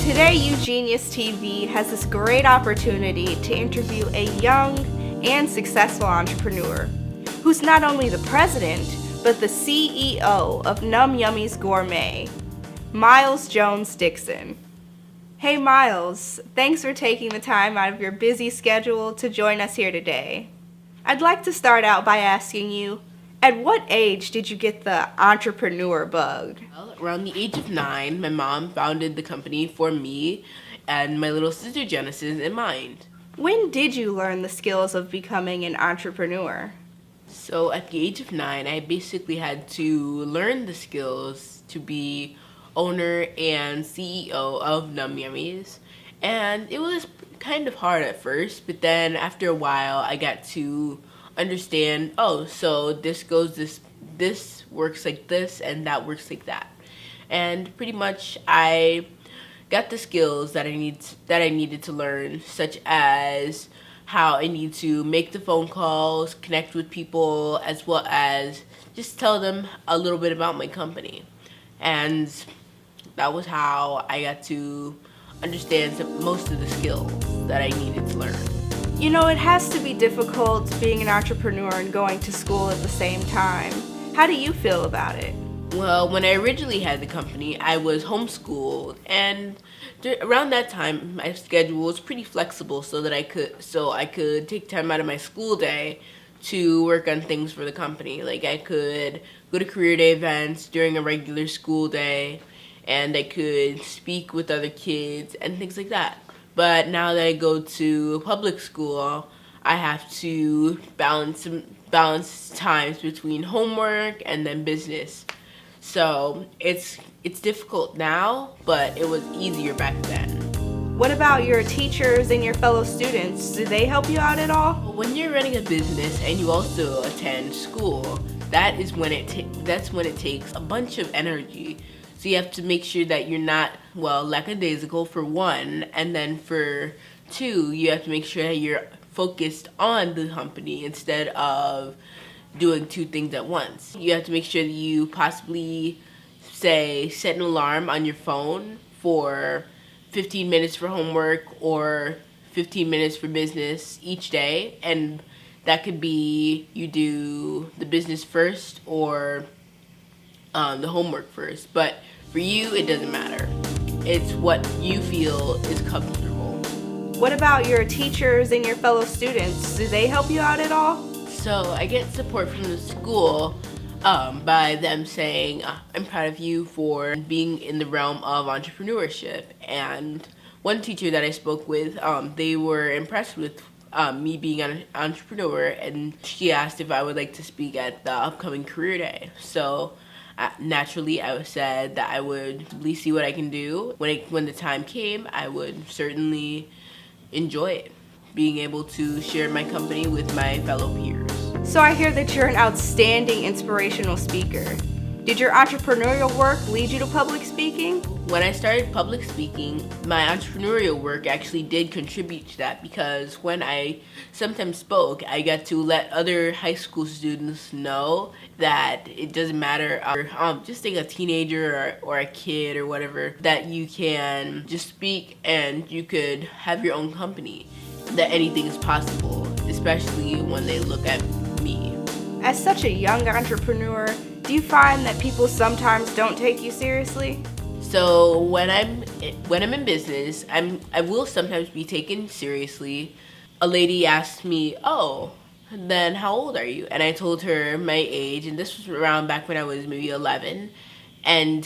Today, Eugenius TV has this great opportunity to interview a young and successful entrepreneur who's not only the president, but the CEO of Num Yummies Gourmet, Myles Jones-Dixon. Hey Myles, thanks for taking the time out of your busy schedule to join us here today. I'd like to start out by asking you, at what age did you get the entrepreneur bug? Well, around the age of 9, my mom founded the company for me and my little sister Genesis in mind. When did you learn the skills of becoming an entrepreneur? So at the age of 9, I basically had to learn the skills to be owner and CEO of Num Yummies. And it was kind of hard at first, but then after a while I got to understand, so this works like this and that works like that. And pretty much I got the skills that I needed to learn, such as how I need to make the phone calls, connect with people, as well as just tell them a little bit about my company. And that was how I got to understand most of the skills that I needed to learn. You know, it has to be difficult being an entrepreneur and going to school at the same time. How do you feel about it? Well, when I originally had the company, I was homeschooled, and around that time, my schedule was pretty flexible, so I could take time out of my school day to work on things for the company. Like I could go to career day events during a regular school day, and I could speak with other kids and things like that. But now that I go to public school, I have to balance times between homework and then business. So it's difficult now, but it was easier back then. What about your teachers and your fellow students? Do they help you out at all? When you're running a business and you also attend school, that's when it takes a bunch of energy. So you have to make sure that you're not, lackadaisical for one, and then for two, you have to make sure that you're focused on the company instead of doing two things at once. You have to make sure that you possibly, set an alarm on your phone for 15 minutes for homework or 15 minutes for business each day, and that could be you do the business first or the homework first. But for you, it doesn't matter. It's what you feel is comfortable. What about your teachers and your fellow students? Do they help you out at all? So I get support from the school by them saying, I'm proud of you for being in the realm of entrepreneurship. And one teacher that I spoke with, they were impressed with me being an entrepreneur, and she asked if I would like to speak at the upcoming career day. So naturally, I said that I would really see what I can do. When the time came, I would certainly enjoy it, being able to share my company with my fellow peers. So I hear that you're an outstanding inspirational speaker. Did your entrepreneurial work lead you to public speaking? When I started public speaking, my entrepreneurial work actually did contribute to that, because when I sometimes spoke, I got to let other high school students know that it doesn't matter, just like a teenager or a kid or whatever, that you can just speak and you could have your own company, that anything is possible, especially when they look at me. As such a young entrepreneur, do you find that people sometimes don't take you seriously? So when I'm in business, I will sometimes be taken seriously. A lady asked me, then how old are you? And I told her my age, and this was around back when I was maybe 11. And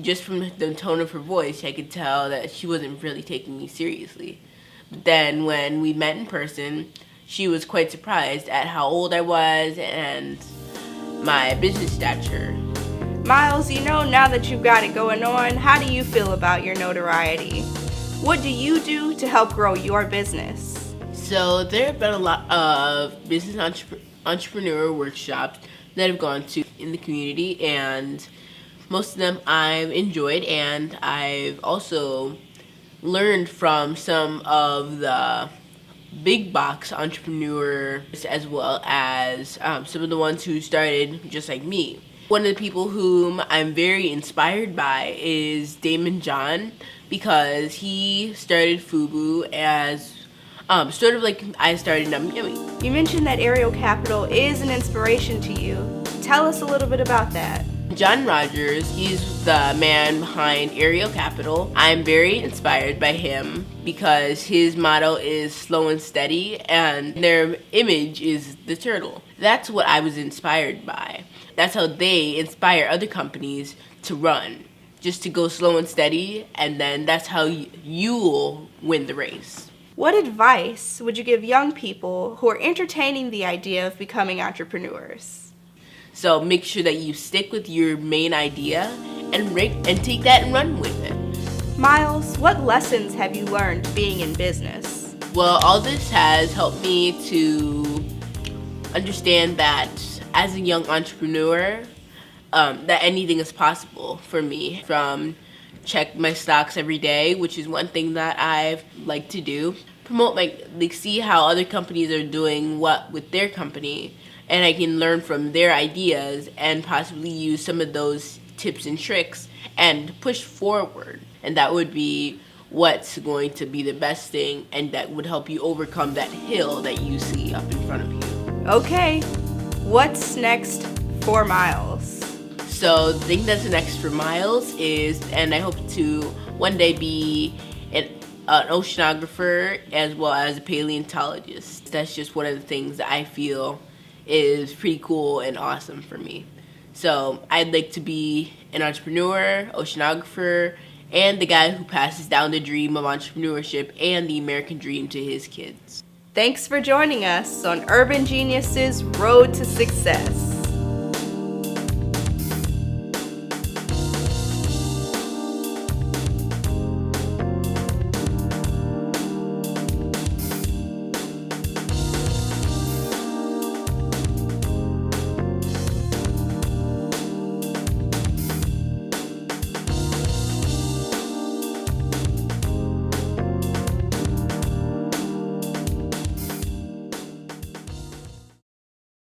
just from the tone of her voice, I could tell that she wasn't really taking me seriously. But then when we met in person, she was quite surprised at how old I was and my business stature. Myles, now that you've got it going on, how do you feel about your notoriety? What do you do to help grow your business? So there have been a lot of business entrepreneur workshops that I've gone to in the community, and most of them I've enjoyed, and I've also learned from some of the big box entrepreneurs, as well as some of the ones who started just like me. One of the people whom I'm very inspired by is Damon John, because he started FUBU as sort of like I started Yummy. You mentioned that Ariel Capital is an inspiration to you. Tell us a little bit about that. John Rogers, he's the man behind Ariel Capital. I'm very inspired by him because his motto is slow and steady, and their image is the turtle. That's what I was inspired by. That's how they inspire other companies to run. Just to go slow and steady, and then that's how you'll win the race. What advice would you give young people who are entertaining the idea of becoming entrepreneurs? So make sure that you stick with your main idea and take that and run with it. Myles, what lessons have you learned being in business? Well, all this has helped me to understand that as a young entrepreneur, that anything is possible for me. From check my stocks every day, which is one thing that I've liked to do. Promote see how other companies are doing what with their company, and I can learn from their ideas and possibly use some of those tips and tricks and push forward. And that would be what's going to be the best thing, and that would help you overcome that hill that you see up in front of you. Okay, what's next for Myles? So the thing that's next for Myles is, and I hope to one day be an oceanographer as well as a paleontologist. That's just one of the things that I feel is pretty cool and awesome for me. So I'd like to be an entrepreneur, oceanographer, and the guy who passes down the dream of entrepreneurship and the American dream to his kids. Thanks for joining us on Urban Genius's Road to Success.